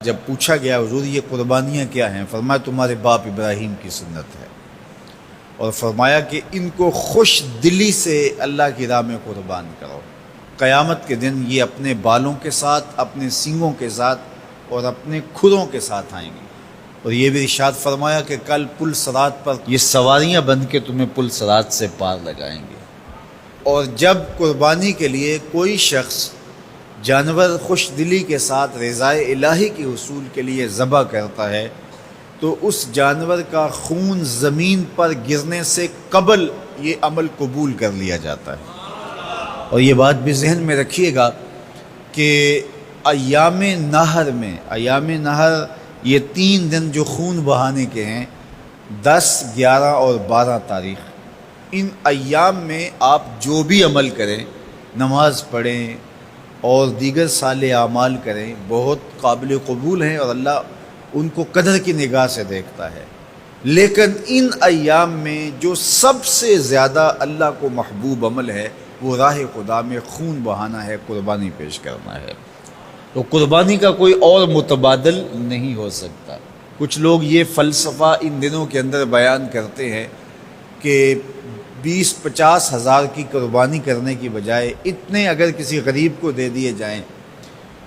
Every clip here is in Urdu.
جب پوچھا گیا حضور یہ قربانیاں کیا ہیں، فرمایا تمہارے باپ ابراہیم کی سنت ہے، اور فرمایا کہ ان کو خوش دلی سے اللہ کی راہ میں قربان کرو۔ قیامت کے دن یہ اپنے بالوں کے ساتھ، اپنے سینگوں کے ساتھ اور اپنے کھروں کے ساتھ آئیں گے، اور یہ بھی ارشاد فرمایا کہ کل پل صراط پر یہ سواریاں بن کے تمہیں پل صراط سے پار لگائیں گے۔ اور جب قربانی کے لیے کوئی شخص جانور خوش دلی کے ساتھ رضائے الہی کے حصول کے لیے ذبح کرتا ہے تو اس جانور کا خون زمین پر گرنے سے قبل یہ عمل قبول کر لیا جاتا ہے۔ اور یہ بات بھی ذہن میں رکھیے گا کہ ایام نحر میں، ایام نحر یہ 3 دن جو خون بہانے کے ہیں، 10، 11 اور 12 تاریخ، ان ایام میں آپ جو بھی عمل کریں، نماز پڑھیں اور دیگر صالح اعمال کریں، بہت قابل قبول ہیں اور اللہ ان کو قدر کی نگاہ سے دیکھتا ہے۔ لیکن ان ایام میں جو سب سے زیادہ اللہ کو محبوب عمل ہے وہ راہ خدا میں خون بہانا ہے، قربانی پیش کرنا ہے۔ تو قربانی کا کوئی اور متبادل نہیں ہو سکتا۔ کچھ لوگ یہ فلسفہ ان دنوں کے اندر بیان کرتے ہیں کہ 20-50 ہزار کی قربانی کرنے کی بجائے اتنے اگر کسی غریب کو دے دیے جائیں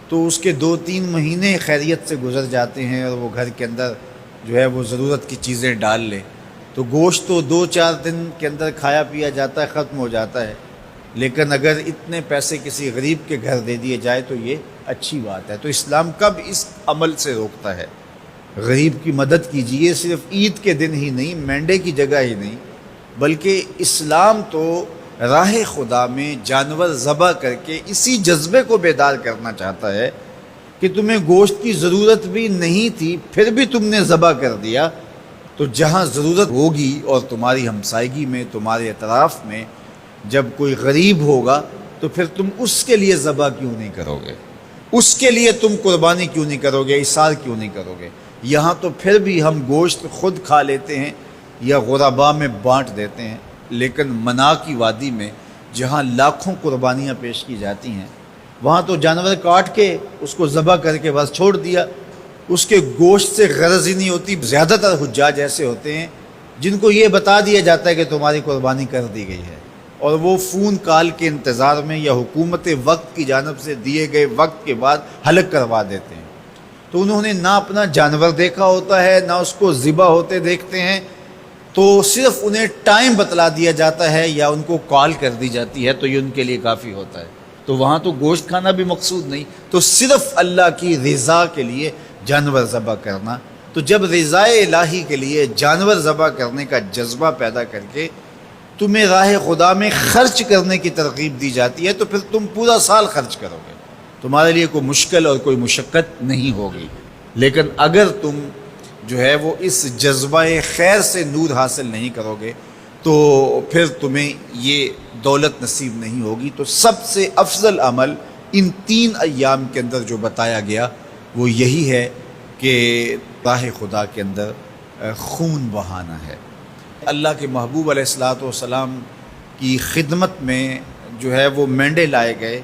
تو اس کے 2-3 مہینے خیریت سے گزر جاتے ہیں اور وہ گھر کے اندر جو ہے وہ ضرورت کی چیزیں ڈال لے، تو گوشت تو 2-4 دن کے اندر کھایا پیا جاتا ہے، ختم ہو جاتا ہے۔ لیکن اگر اتنے پیسے کسی غریب کے گھر دے دیے جائے تو یہ اچھی بات ہے۔ تو اسلام کب اس عمل سے روکتا ہے؟ غریب کی مدد کیجیے، صرف عید کے دن ہی نہیں، مینڈے کی جگہ ہی نہیں، بلکہ اسلام تو راہ خدا میں جانور ذبح کر کے اسی جذبے کو بیدار کرنا چاہتا ہے کہ تمہیں گوشت کی ضرورت بھی نہیں تھی، پھر بھی تم نے ذبح کر دیا، تو جہاں ضرورت ہوگی اور تمہاری ہمسائیگی میں، تمہارے اطراف میں جب کوئی غریب ہوگا تو پھر تم اس کے لیے ذبح کیوں نہیں کرو گے؟ اس کے لیے تم قربانی کیوں نہیں کرو گے؟ اِثار کیوں نہیں کرو گے؟ یہاں تو پھر بھی ہم گوشت خود کھا لیتے ہیں یا غرباء میں بانٹ دیتے ہیں، لیکن منا کی وادی میں جہاں لاکھوں قربانیاں پیش کی جاتی ہیں، وہاں تو جانور کاٹ کے اس کو ذبح کر کے بس چھوڑ دیا، اس کے گوشت سے غرض ہی نہیں ہوتی۔ زیادہ تر حجاج ایسے ہوتے ہیں جن کو یہ بتا دیا جاتا ہے کہ تمہاری قربانی کر دی گئی ہے، اور وہ فون کال کے انتظار میں یا حکومت وقت کی جانب سے دیے گئے وقت کے بعد حلق کروا دیتے ہیں۔ تو انہوں نے نہ اپنا جانور دیکھا ہوتا ہے، نہ اس کو ذبح ہوتے دیکھتے ہیں، تو صرف انہیں ٹائم بتلا دیا جاتا ہے یا ان کو کال کر دی جاتی ہے تو یہ ان کے لیے کافی ہوتا ہے۔ تو وہاں تو گوشت کھانا بھی مقصود نہیں، تو صرف اللہ کی رضا کے لیے جانور ذبح کرنا۔ تو جب رضا الہی کے لیے جانور ذبح کرنے کا جذبہ پیدا کر کے تمہیں راہ خدا میں خرچ کرنے کی ترغیب دی جاتی ہے تو پھر تم پورا سال خرچ کرو گے، تمہارے لیے کوئی مشکل اور کوئی مشقت نہیں ہوگی۔ لیکن اگر تم جو ہے وہ اس جذبہ خیر سے نور حاصل نہیں کرو گے تو پھر تمہیں یہ دولت نصیب نہیں ہوگی۔ تو سب سے افضل عمل ان 3 ایام کے اندر جو بتایا گیا وہ یہی ہے کہ راہ خدا کے اندر خون بہانا ہے۔ اللہ کے محبوب علیہ الصلوۃ والسلام کی خدمت میں جو ہے وہ مینڈے لائے گئے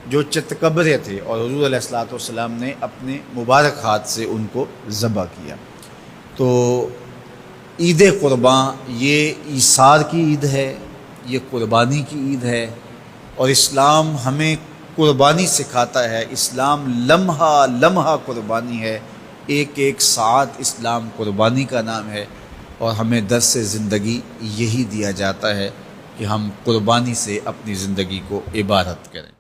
جو چتکبرے تھے، اور حضور علیہ الصلوۃ والسلام نے اپنے مبارک ہاتھ سے ان کو ذبح کیا۔ تو عید قرباں یہ ایثار کی عید ہے، یہ قربانی کی عید ہے، اور اسلام ہمیں قربانی سکھاتا ہے۔ اسلام لمحہ لمحہ قربانی ہے، ایک ایک ساعت اسلام قربانی کا نام ہے، اور ہمیں درس زندگی یہی دیا جاتا ہے کہ ہم قربانی سے اپنی زندگی کو عبادت کریں۔